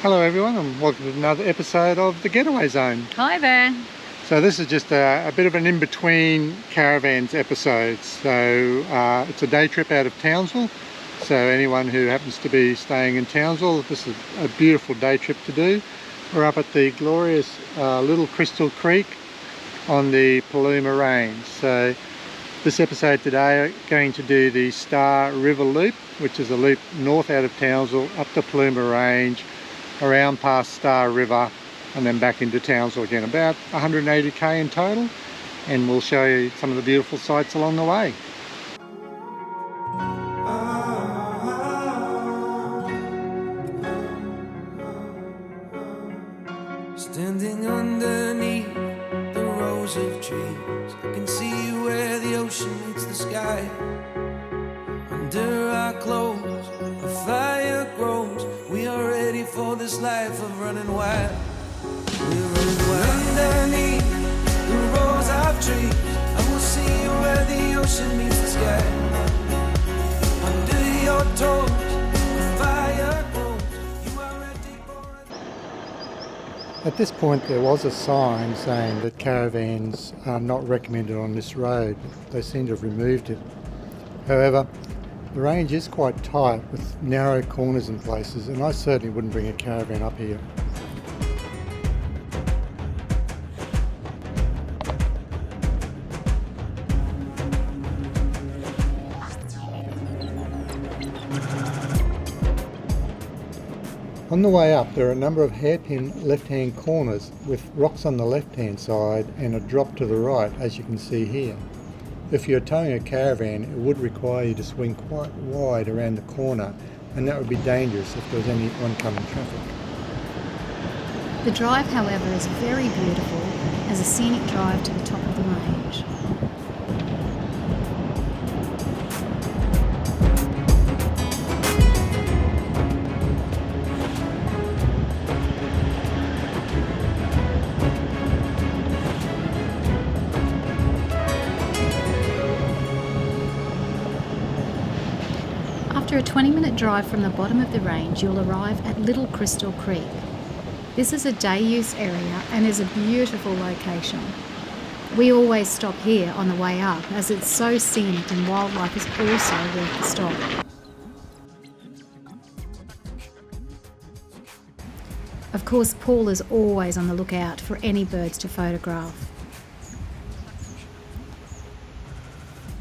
Hello everyone and welcome to another episode of the Getaway Zone. Hi there. So this is just a bit of an in-between caravans episode. So it's a day trip out of Townsville. So anyone who happens to be staying in Townsville, this is a beautiful day trip to do. We're up at the glorious Little Crystal Creek on the Paluma Range. So this episode today are going to do the Star River Loop, which is a loop north out of Townsville up the Paluma Range, around past Star River and then back into Townsville again, about 180k in total, and we'll show you some of the beautiful sights along the way. Standing underneath the rows of trees, I can see where the ocean meets the sky. Under our clothes, a fire grows. We are ready for this life of running wild. We're running wild. Underneath the rows of trees, I will see where the ocean meets the sky. Under your toes, a fire grows. You are ready for it. At this point there was a sign saying that caravans are not recommended on this road. They seem to have removed it. However, the range is quite tight with narrow corners in places, and I certainly wouldn't bring a caravan up here. On the way up there are a number of hairpin left-hand corners with rocks on the left-hand side and a drop to the right, as you can see here. If you're towing a caravan, it would require you to swing quite wide around the corner, and that would be dangerous if there was any oncoming traffic. The drive, however, is very beautiful as a scenic drive to the top of the range. After a 20-minute drive from the bottom of the range, you'll arrive at Little Crystal Creek. This is a day-use area and is a beautiful location. We always stop here on the way up as it's so scenic and wildlife is also worth the stop. Of course, Paul is always on the lookout for any birds to photograph.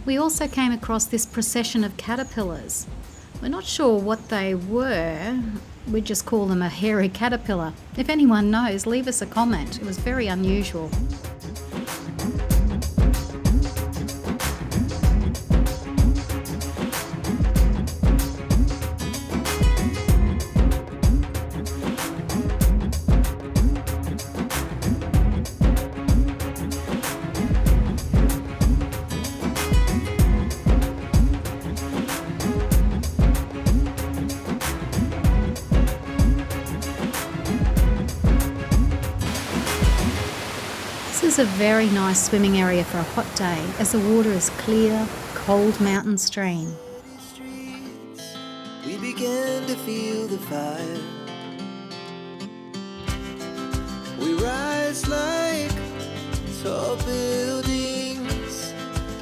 We also came across this procession of caterpillars. We're not sure what they were. We just call them a hairy caterpillar. If anyone knows, leave us a comment. It was very unusual. This is a very nice swimming area for a hot day as the water is clear, cold mountain stream. We began to feel the fire. We rise like tall buildings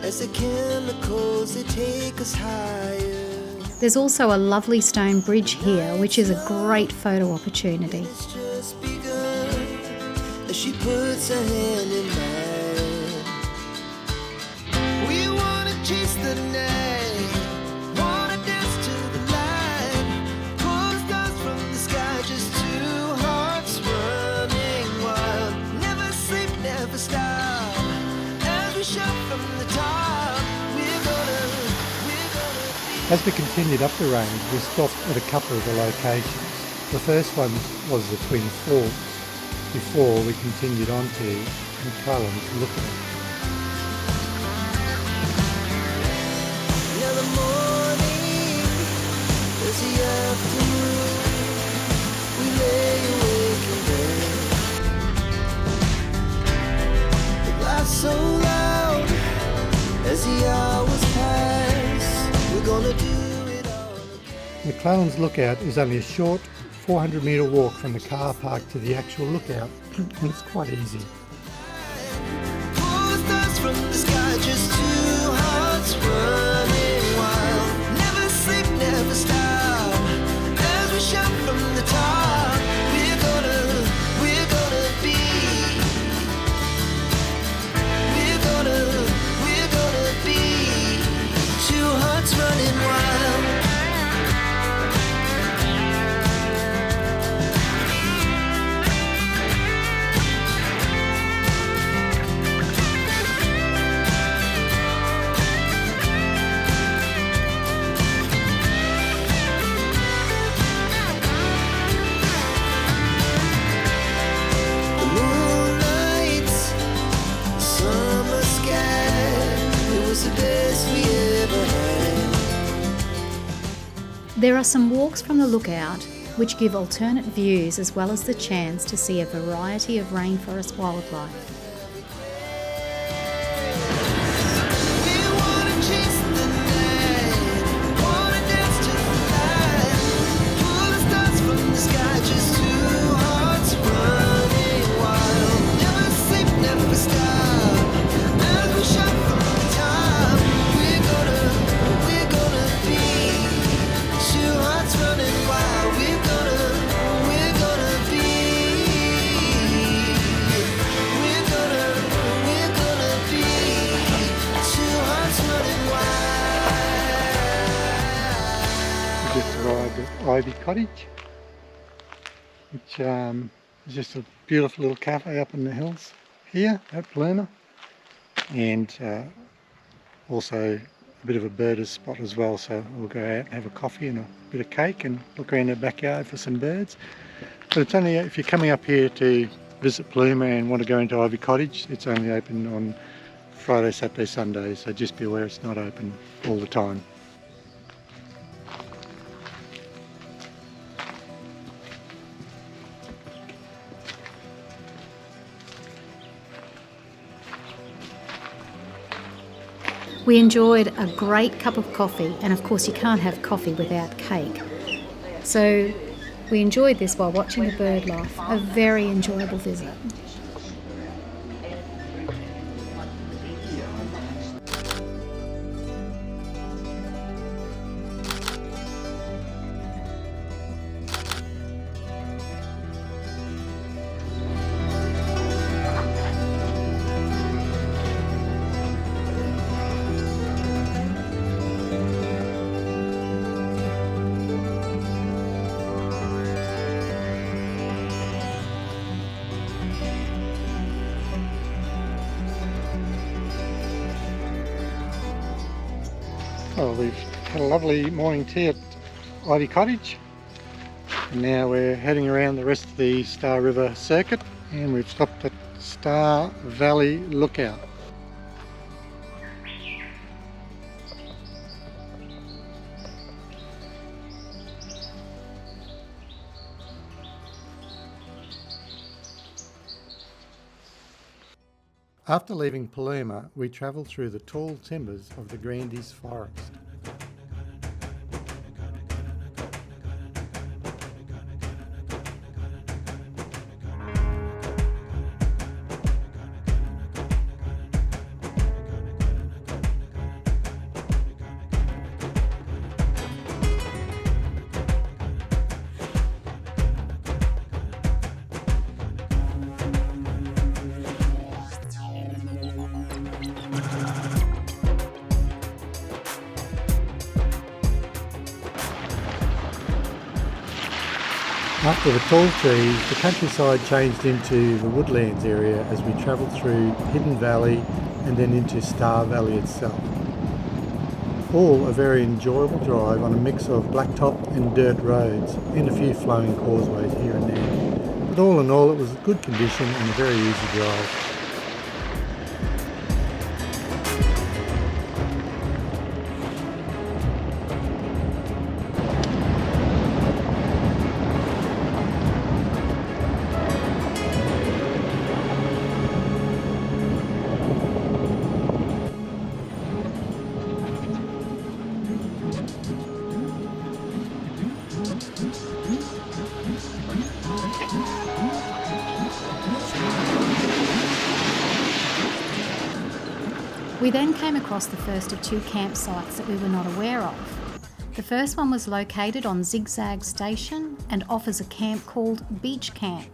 as the chemicals they take us higher. There's also a lovely stone bridge here, which is a great photo opportunity. It's just begun as she puts her hand in mine. We wanna chase the night, wanna dance to the light, pull the stars from the sky, just two hearts running wild. Never sleep, never stop, as we shout from the top. We're gonna As we continued up the range, we stopped at a couple of the locations. The first one was the Twin Falls, before we continued on to McCullen's Lookout. Now the morning is the afternoon. We lay awake in bed. The glass so loud as the hours pass. We're gonna do it all again. McCullen's Lookout is only a short 400 metre walk from the car park to the actual lookout, and it's quite easy. Pull the stars from the sky, just two hearts running wild. Never sleep, never stop. As we shout from the top, we're gonna be. We're gonna be. Two hearts running wild. There are some walks from the lookout which give alternate views as well as the chance to see a variety of rainforest wildlife. Just arrived at Ivy Cottage, which is just a beautiful little cafe up in the hills here at Paluma, and also a bit of a birder's spot as well, so we'll go out and have a coffee and a bit of cake and look around the backyard for some birds. But it's only, if you're coming up here to visit Paluma and want to go into Ivy Cottage, it's only open on Friday, Saturday, Sunday, so just be aware it's not open all the time. We enjoyed a great cup of coffee, and of course you can't have coffee without cake. So we enjoyed this while watching the bird life, a very enjoyable visit. Well, we've had a lovely morning tea at Ivy Cottage, and now we're heading around the rest of the Star River circuit, and we've stopped at Star Valley Lookout. After leaving Paluma, we travelled through the tall timbers of the Grandy's forest. After the tall trees, the countryside changed into the woodlands area as we travelled through Hidden Valley and then into Star Valley itself. All a very enjoyable drive on a mix of blacktop and dirt roads and a few flowing causeways here and there. But all in all, it was good condition and a very easy drive. We then came across the first of two campsites that we were not aware of. The first one was located on Zigzag Station and offers a camp called Beach Camp.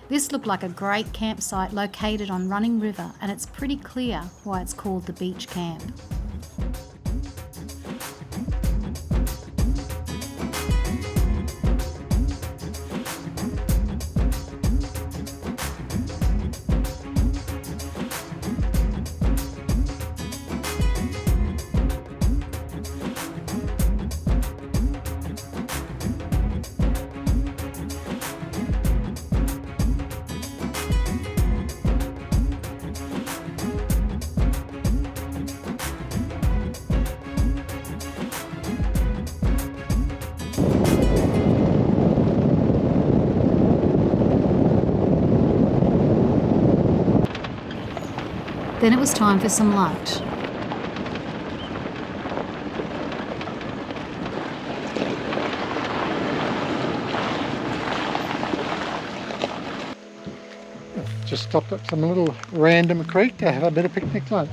This looked like a great campsite located on Running River, and it's pretty clear why it's called the Beach Camp. Then it was time for some lunch. Just stopped at some little random creek to have a bit of picnic lunch.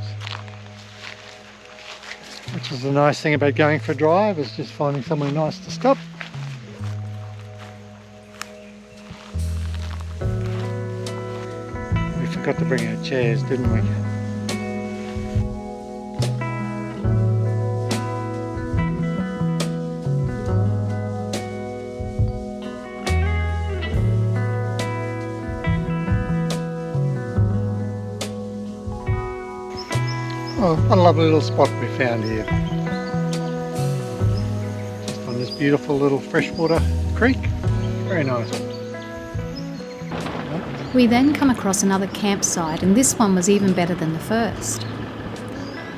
Which is the nice thing about going for a drive, is just finding somewhere nice to stop. We forgot to bring our chairs, didn't we? Oh, what a lovely little spot we found here. Just on this beautiful little freshwater creek. Very nice. We then come across another campsite, and this one was even better than the first.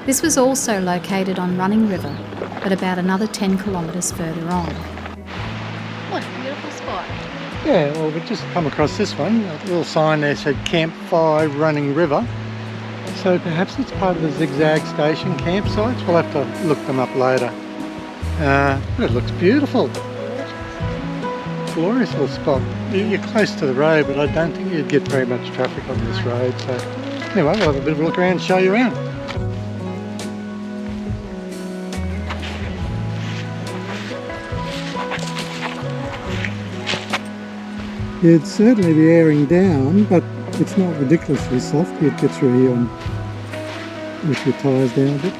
This was also located on Running River, but about another 10 kilometres further on. What a beautiful spot. Yeah, well, we've just come across this one. A little sign there said Camp 5 Running River. So perhaps it's part of the Zigzag Station campsites. We'll have to look them up later. But it looks beautiful. Glorious little spot. You're close to the road, but I don't think you'd get very much traffic on this road. So anyway, we'll have a bit of a look around and show you around. Yeah, it'd certainly be airing down, but it's not ridiculously soft. You'd get through here with your tyres down a bit.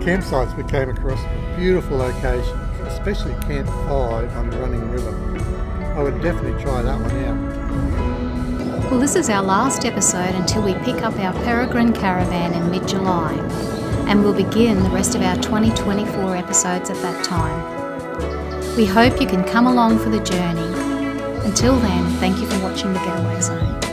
Campsites we came across were beautiful locations, especially Camp 5 on Running River. I would definitely try that one out. Well, this is our last episode until we pick up our Peregrine caravan in mid-July, and we'll begin the rest of our 2024 episodes at that time. We hope you can come along for the journey. Until then, thank you for watching The Getaway Zone.